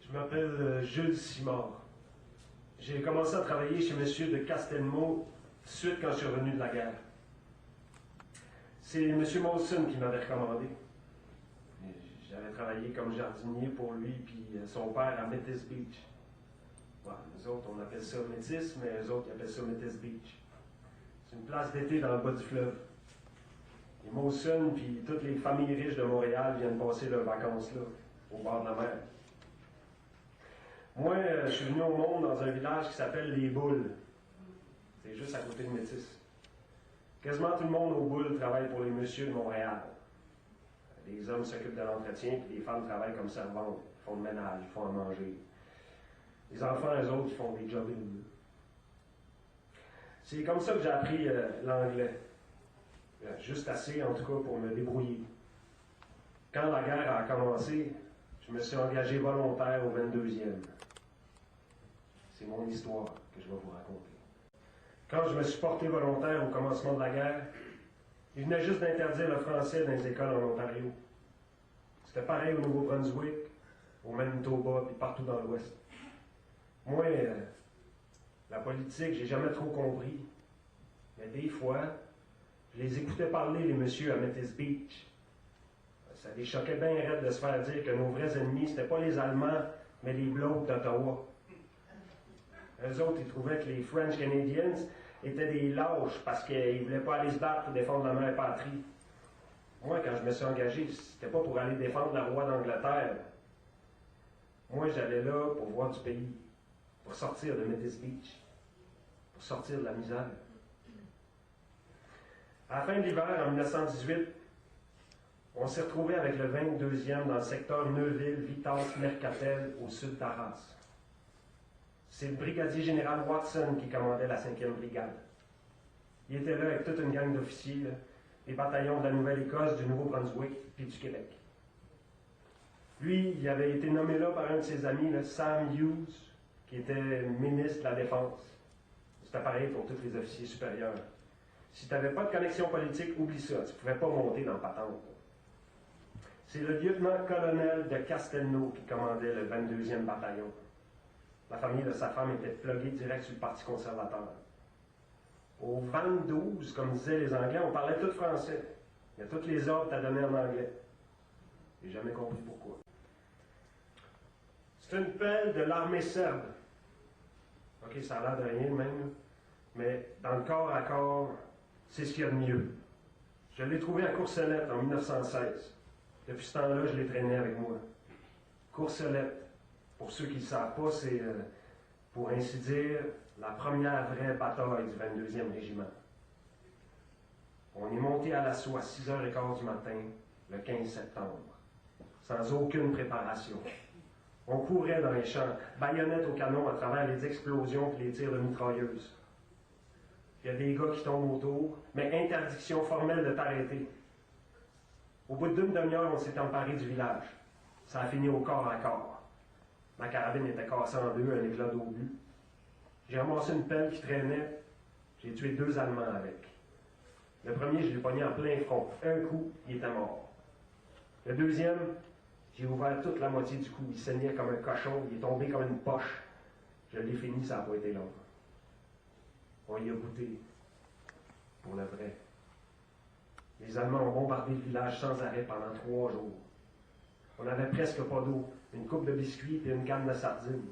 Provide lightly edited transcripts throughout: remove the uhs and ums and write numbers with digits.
Je m'appelle Jules Simard. J'ai commencé à travailler chez M. de Castelnau suite quand je suis revenu de la guerre. C'est M. Molson qui m'avait recommandé. J'avais travaillé comme jardinier pour lui puis son père à Métis Beach. Ouais, nous autres, on appelle ça Métis, mais eux autres, ils appellent ça Métis Beach. C'est une place d'été dans le bas du fleuve. Les Molson puis toutes les familles riches de Montréal viennent passer leurs vacances là, au bord de la mer. Moi, je suis venu au monde dans un village qui s'appelle Les Boules. C'est juste à côté de Métis. Quasiment tout le monde aux Boules travaille pour les messieurs de Montréal. Les hommes s'occupent de l'entretien, puis les femmes travaillent comme servantes. Ils font le ménage, ils font à manger. Les enfants, eux autres, ils font des jobs. C'est comme ça que j'ai appris l'anglais. Juste assez, en tout cas, pour me débrouiller. Quand la guerre a commencé, je me suis engagé volontaire au 22e. C'est mon histoire que je vais vous raconter. Quand je me suis porté volontaire au commencement de la guerre, il venait juste d'interdire le français dans les écoles en Ontario. C'était pareil au Nouveau-Brunswick, au Manitoba, puis partout dans l'Ouest. Moi, la politique, j'ai jamais trop compris. Mais des fois, je les écoutais parler, les messieurs, à Métis Beach. Ça les choquait bien raide de se faire dire que nos vrais ennemis, c'était pas les Allemands, mais les Blocs d'Ottawa. Eux autres, ils trouvaient que les French Canadians étaient des lâches parce qu'ils voulaient pas aller se battre pour défendre la mère patrie. Moi, quand je me suis engagé, c'était pas pour aller défendre le roi d'Angleterre. Moi, j'allais là pour voir du pays, pour sortir de Métis Beach, pour sortir de la misère. À la fin de l'hiver, en 1918, on s'est retrouvé avec le 22e dans le secteur Neuville-Vitas-Mercatel, au sud d'Arras. C'est le brigadier général Watson qui commandait la 5e brigade. Il était là avec toute une gang d'officiers, les bataillons de la Nouvelle-Écosse, du Nouveau-Brunswick puis du Québec. Lui, il avait été nommé là par un de ses amis, Sam Hughes, qui était ministre de la Défense. C'était pareil pour tous les officiers supérieurs. Si tu n'avais pas de connexion politique, oublie ça, tu ne pouvais pas monter dans patente. C'est le lieutenant-colonel de Castelnau qui commandait le 22e bataillon. La famille de sa femme était pluguée direct sur le Parti conservateur. Au 22, comme disaient les Anglais, on parlait tout français. Mais toutes les ordres t'as donné en anglais. J'ai jamais compris pourquoi. C'est une pelle de l'armée serbe. OK, ça a l'air de rien même, mais dans le corps à corps, c'est ce qu'il y a de mieux. Je l'ai trouvé à Courcelette en 1916. Depuis ce temps-là, je l'ai traîné avec moi. Courcelette, pour ceux qui ne le savent pas, c'est, pour ainsi dire, la première vraie bataille du 22e régiment. On est monté à l'assaut à 6h15 du matin, le 15 septembre, sans aucune préparation. On courait dans les champs, baïonnettes au canon à travers les explosions et les tirs de mitrailleuses. Il y a des gars qui tombent autour, mais interdiction formelle de t'arrêter. Au bout d'une demi-heure, on s'est emparé du village. Ça a fini au corps à corps. Ma carabine était cassée en deux, un éclat d'obus. J'ai ramassé une pelle qui traînait. J'ai tué 2 Allemands avec. Le premier, je l'ai pogné en plein front. Un coup, il était mort. Le deuxième, j'ai ouvert toute la moitié du cou. Il saignait comme un cochon. Il est tombé comme une poche. Je l'ai fini, ça n'a pas été long. On y a goûté. Pour le vrai. Les Allemands ont bombardé le village sans arrêt pendant 3 jours. On n'avait presque pas d'eau. Une coupe de biscuits et une canne de sardines.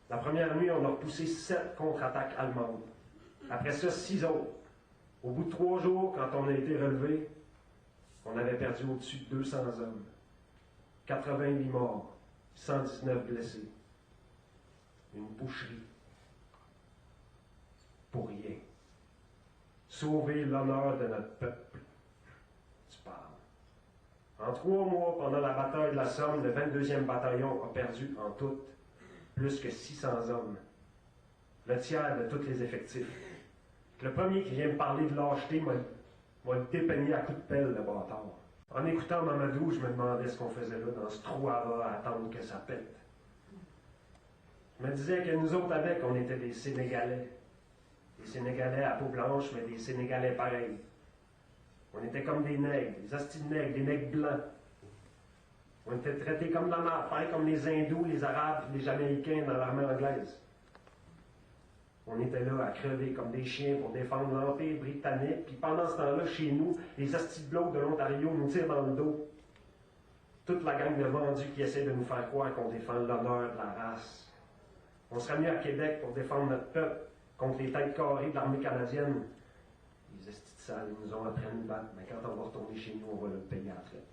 La première nuit, on a repoussé 7 contre-attaques allemandes. Après ça, 6 autres. Au bout de 3 jours, quand on a été relevé, on avait perdu au-dessus de 200 hommes. 88 morts, 119 blessés. Une boucherie. Pour rien. Sauver l'honneur de notre peuple. Tu parles. En 3 mois, pendant la bataille de la Somme, le 22e bataillon a perdu en tout plus que 600 hommes. Le tiers de tous les effectifs. Le premier qui vient me parler de lâcheté m'a dépeigné à coups de pelle, le bâtard. En écoutant Mamadou, je me demandais ce qu'on faisait là, dans ce trou à bas, à attendre que ça pète. Je me disais que nous autres avec, on était des Sénégalais. Des Sénégalais à peau blanche, mais des Sénégalais pareils. On était comme des nègres, des hosties de nègres, des nègres blancs. On était traités comme de la merde, pareil comme les Hindous, les Arabes, les Jamaïcains dans l'armée anglaise. On était là à crever comme des chiens pour défendre l'Empire britannique, puis pendant ce temps-là, chez nous, les hosties de blocs de l'Ontario nous tirent dans le dos. Toute la gang de vendus qui essaie de nous faire croire qu'on défend l'honneur de la race. On sera mieux à Québec pour défendre notre peuple contre les têtes carrées de l'armée canadienne. Les hosties de sales, ils nous ont appris à nous battre, mais quand on va retourner chez nous, on va le payer à la traite.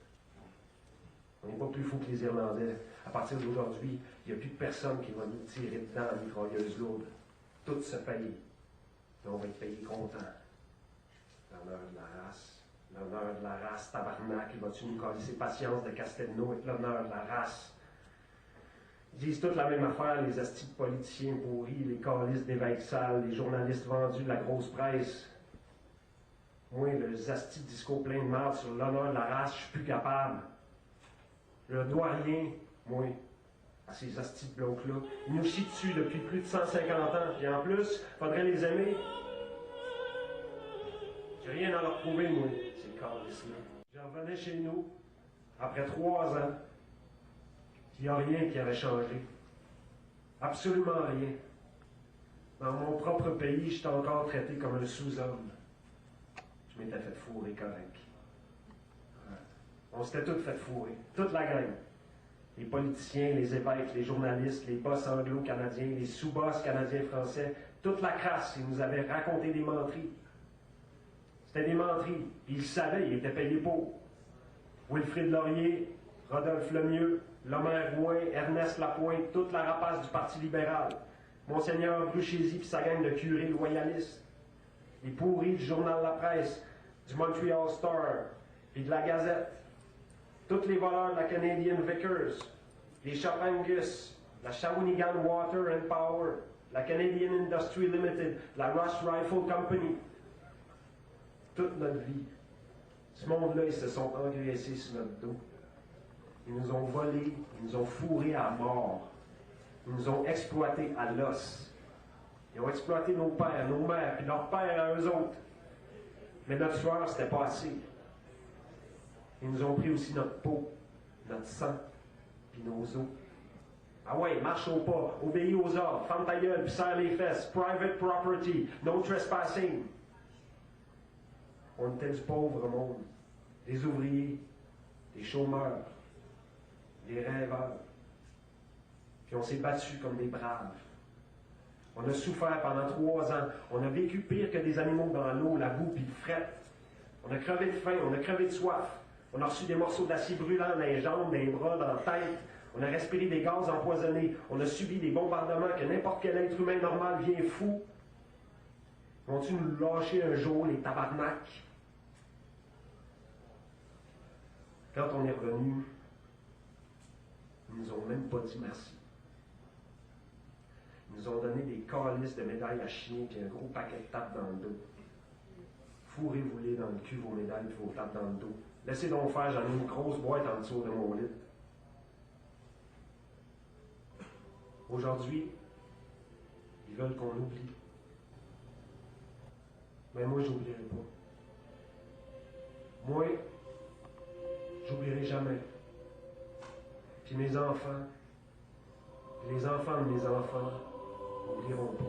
On n'est pas plus fou que les Irlandais. À partir d'aujourd'hui, il n'y a plus de personne qui va nous tirer dedans à la mitrailleuse lourde. Tout se paye. Et on va être payé content. L'honneur de la race. L'honneur de la race, tabarnak. Il va-tu nous coller ses patiences de Castelnau avec l'honneur de la race? Ils disent toute la même affaire, les astis de politiciens pourris, les calices d'évêques sales, les journalistes vendus de la grosse presse. Moi, le asti de discours plein de merde sur l'honneur de la race, je suis plus capable. Je ne dois rien, moi, à ces astis de blocs-là. Ils nous chient dessus depuis plus de 150 ans. Et en plus, il faudrait les aimer. J'ai rien à leur prouver, moi, ces calices-là. J'en revenais chez nous, après 3 ans, puis il n'y a rien qui avait changé. Absolument rien. Dans mon propre pays, j'étais encore traité comme un sous-homme. Je m'étais fait fourrer correct. On s'était tous fait fourrer. Toute la gang. Les politiciens, les évêques, les journalistes, les boss anglo-canadiens, les sous-boss canadiens-français, toute la crasse, ils nous avaient raconté des menteries. C'était des menteries. Puis ils le savaient, ils étaient payés pour. Wilfrid Laurier, Rodolphe Lemieux, Lomère Rouin, Ernest Lapointe, toute la rapace du Parti libéral. Monseigneur Bruchézy puis sa gang de curés loyalistes. Les pourris du journal La Presse, du Montreal Star, puis de la Gazette. Tous les voleurs de la Canadian Vickers, les Chapangus, la Shawinigan Water and Power, la Canadian Industry Limited, la Rush Rifle Company. Toute notre vie. Ce monde-là, ils se sont engraissés sur notre dos. Ils nous ont volés, ils nous ont fourrés à mort. Ils nous ont exploités à l'os. Ils ont exploité nos pères, nos mères, puis leurs pères à eux autres. Mais notre sueur, c'était pas assez. Ils nous ont pris aussi notre peau, notre sang, puis nos os. Ah ouais, marche au pas, obéis aux ordres, ferme ta gueule, puis serre les fesses, private property, no trespassing. On était du pauvre monde, des ouvriers, des chômeurs, des rêveurs. Puis on s'est battus comme des braves. On a souffert pendant 3 ans. On a vécu pire que des animaux dans l'eau, la boue puis le fret. On a crevé de faim, on a crevé de soif. On a reçu des morceaux d'acier brûlant dans les jambes, dans les bras, dans la tête. On a respiré des gaz empoisonnés. On a subi des bombardements que n'importe quel être humain normal vient fou. Vont-ils nous lâcher un jour, les tabarnaks? Quand on est revenu, ils nous ont même pas dit merci. Ils nous ont donné des calices de médailles à chien et un gros paquet de tapes dans le dos. Fourrez-vous-les dans le cul, vos médailles et vos tapes dans le dos. Laissez donc faire, j'en ai une grosse boîte en dessous de mon lit. Aujourd'hui, ils veulent qu'on oublie. Mais moi, je n'oublierai pas. Moi, j'oublierai jamais. Puis mes enfants, les enfants de mes enfants, n'oublieront pas.